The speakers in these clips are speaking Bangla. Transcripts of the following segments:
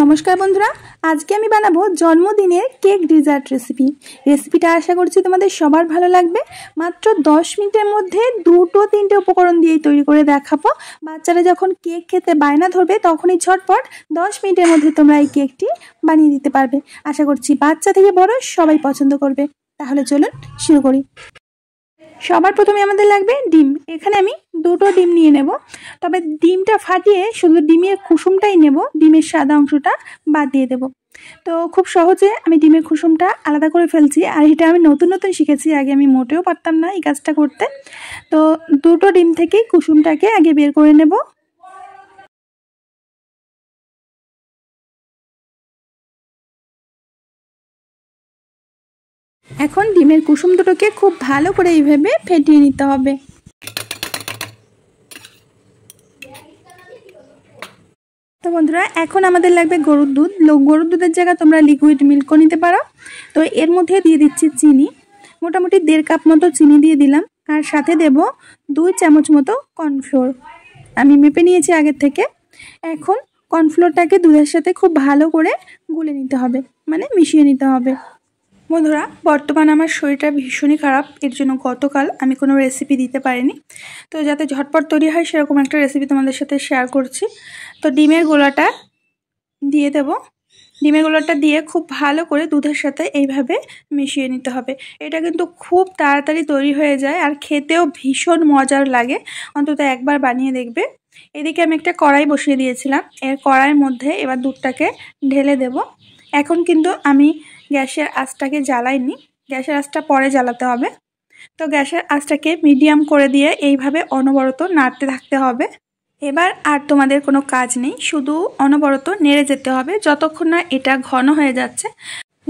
নমস্কার বন্ধুরা, আজকে আমি বানাবো জন্মদিনের কেক ডিজার্ট রেসিপিটা আশা করছি তোমাদের সবার ভালো লাগবে। মাত্র 10 মিনিটের মধ্যে 2-3টে উপকরণ দিয়ে তৈরি করে দেখাবো। বাচ্চারা যখন কেক খেতে বায়না ধরবে তখনই ঝটপট 10 মিনিটের মধ্যে তোমরা এই কেকটি বানিয়ে দিতে পারবে। আশা করছি বাচ্চা থেকে বড় সবাই পছন্দ করবে। তাহলে চলুন শুরু করি। সবার প্রথমে আমাদের লাগবে ডিম। এখানে আমি 2টো ডিম নিয়ে নেব, তবে ডিমটা ফাটিয়ে শুধু ডিমের কুসুমটাই নেব, ডিমের সাদা অংশটা বাদ দিয়ে দেব। তো খুব সহজে আমি ডিমের কুসুমটা আলাদা করে ফেলছি, আর এটা আমি নতুন শিখেছি, আগে আমি মোটেও পারতাম না এই কাজটা করতে। তো 2টো ডিম থেকে কুসুমটাকে আগে বের করে নেব। এখন ডিমের কুসুম দুটোকে খুব ভালো করে এইভাবে ফেটিয়ে নিতে হবে। তো বন্ধুরা, এখন আমাদের লাগবে গরুর দুধ। গরুর দুধের জায়গায় তোমরা লিকুইড মিল্কও নিতে পারো। তো এর মধ্যে দিয়ে দিচ্ছি চিনি, মোটামুটি 1.5 কাপ মতো চিনি দিয়ে দিলাম, আর সাথে দেব 2 চামচ মতো কর্নফ্লোর। আমি মেপে নিয়েছি আগের থেকে। এখন কর্নফ্লোরটাকে দুধের সাথে খুব ভালো করে গুলে নিতে হবে, মানে মিশিয়ে নিতে হবে। বন্ধুরা, বর্তমানে আমার শরীরটা ভীষণই খারাপ, এর জন্য গতকাল আমি কোনো রেসিপি দিতে পারিনি। তো যাতে ঝটপট তৈরি হয় সেরকম একটা রেসিপি তোমাদের সাথে শেয়ার করছি। তো ডিমের গোলাটা দিয়ে দেব। ডিমের গোলাটা দিয়ে খুব ভালো করে দুধের সাথে এইভাবে মিশিয়ে নিতে হবে। এটা কিন্তু খুব তাড়াতাড়ি তৈরি হয়ে যায় আর খেতেও ভীষণ মজার লাগে, অন্তত একবার বানিয়ে দেখবে। এদিকে আমি একটা কড়াই বসিয়ে দিয়েছিলাম, এর কড়াইয়ের মধ্যে এবার দুধটাকে ঢেলে দেব। এখন কিন্তু আমি গ্যাসের আঁচটাকে জ্বালাইনি, গ্যাসের আঁচটা পরে জ্বালাতে হবে। তো গ্যাসের আঁচটাকে মিডিয়াম করে দিয়ে এইভাবে অনবরত নাড়তে থাকতে হবে। এবার আর তোমাদের কোনো কাজ নেই, শুধু অনবরত নেড়ে যেতে হবে যতক্ষণ না এটা ঘন হয়ে যাচ্ছে।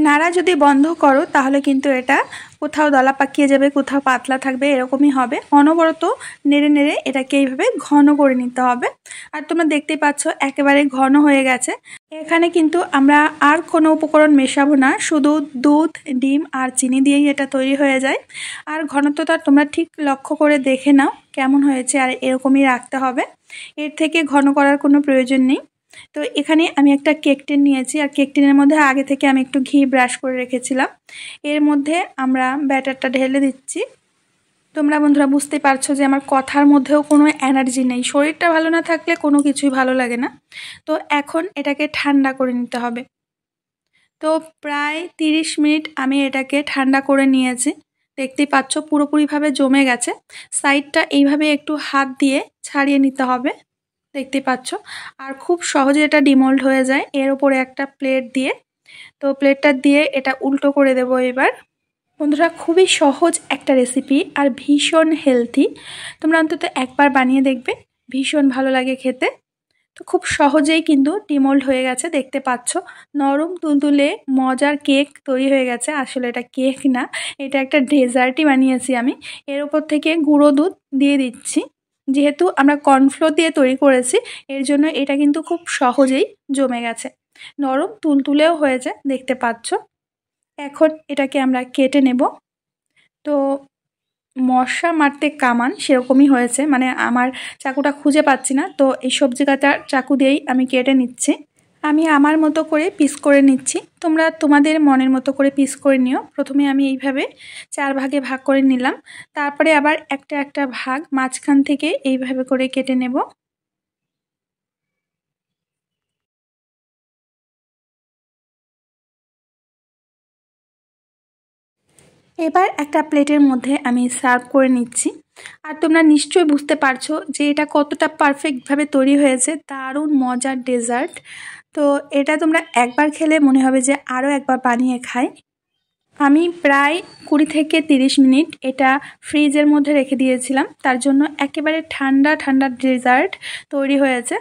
নাড়া যদি বন্ধ করো তাহলে কিন্তু এটা কোথাও দলা পাকিয়ে যাবে, কোথাও পাতলা থাকবে, এরকমই হবে। অনবরত নেড়ে নেড়ে এটাকে এইভাবে ঘন করে নিতে হবে। আর তোমরা দেখতেই পাচ্ছ একেবারে ঘন হয়ে গেছে। এখানে কিন্তু আমরা আর কোনো উপকরণ মেশাবো না, শুধু দুধ, ডিম আর চিনি দিয়েই এটা তৈরি হয়ে যায়। আর ঘনত্বটা তোমরা ঠিক লক্ষ্য করে দেখে নাও কেমন হয়েছে, আর এরকমই রাখতে হবে, এর থেকে ঘন করার কোনো প্রয়োজন নেই। তো এখানে আমি একটা কেক টিন নিয়েছি, আর কেক টিনের মধ্যে আগে থেকে আমি একটু ঘি ব্রাশ করে রেখেছিলাম। এর মধ্যে আমরা ব্যাটারটা ঢেলে দিচ্ছি। তোমরা বন্ধুরা বুঝতে পারছো যে আমার কথার মধ্যেও কোনো এনার্জি নেই, শরীরটা ভালো না থাকলে কোনো কিছুই ভালো লাগে না। তো এখন এটাকে ঠান্ডা করে নিতে হবে। তো প্রায় 30 মিনিট আমি এটাকে ঠান্ডা করে নিয়েছি। দেখতেই পাচ্ছ পুরোপুরিভাবে জমে গেছে। সাইডটা এইভাবে একটু হাত দিয়ে ছাড়িয়ে নিতে হবে, দেখতে পাচ্ছ। আর খুব সহজে এটা ডিমোল্ড হয়ে যায়। এর উপরে একটা প্লেট দিয়ে, তো প্লেটটা দিয়ে এটা উল্টো করে দেব এবার। বন্ধুরা, খুবই সহজ একটা রেসিপি আর ভীষণ হেলথি। তোমরা অন্তত একবার বানিয়ে দেখবে, ভীষণ ভালো লাগে খেতে। তো খুব সহজেই কিন্তু ডিমোল্ড হয়ে গেছে, দেখতে পাচ্ছ নরম তুলতুলে মজার কেক তৈরি হয়ে গেছে। আসলে এটা কেক না, এটা একটা ডেজার্টই বানিয়েছি আমি। এর উপর থেকে গুঁড়ো দুধ দিয়ে দিচ্ছি। যেহেতু আমরা কর্নফ্লোর দিয়ে তৈরি করেছি, এর জন্য এটা কিন্তু খুব সহজেই জমে গেছে, নরম তুলতুলেও হয়েছে, দেখতে পাচ্ছ। এখন এটাকে আমরা কেটে নেব। তো মশা মারতে কামান সেরকমই হয়েছে, মানে আমার চাকুটা খুঁজে পাচ্ছি না, তো এই সবজি কাটার চাকু দিয়েই আমি কেটে নিচ্ছি। আমি আমার মতো করে পিস করে নিচ্ছি, তোমরা তোমাদের মনের মতো করে পিস করে নিও। প্রথমে আমি এইভাবে 4 ভাগে ভাগ করে নিলাম, তারপরে আবার একটা একটা ভাগ মাঝখান থেকে এইভাবে করে কেটে নেব। এবার একটা প্লেটের মধ্যে আমি সার্ভ করে নিচ্ছি। আর তোমরা নিশ্চয়ই বুঝতে পারছো যে এটা কতটা পারফেক্টভাবে তৈরি হয়েছে, দারুণ মজার ডেজার্ট। তো এটা তোমরা একবার খেলে মনে হবে যে আরও একবার বানিয়ে খাই। আমি প্রায় 20 থেকে 30 মিনিট এটা ফ্রিজের মধ্যে রেখে দিয়েছিলাম, তার জন্য একেবারে ঠান্ডা ঠান্ডা ডেজার্ট তৈরি হয়েছে।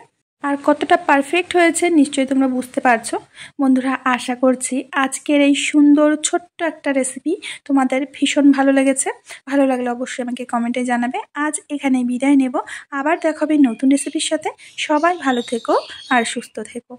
আর কতটা পারফেক্ট হয়েছে নিশ্চয়ই তোমরা বুঝতে পারছো। বন্ধুরা, আশা করছি আজকের এই সুন্দর ছোট্ট একটা রেসিপি তোমাদের ভীষণ ভালো লেগেছে। ভালো লাগলে অবশ্যই আমাকে কমেন্টে জানাবে। আজ এখানেই বিদায় নেব, আবার দেখা হবে নতুন রেসিপির সাথে। সবাই ভালো থেকো আর সুস্থ থেকো।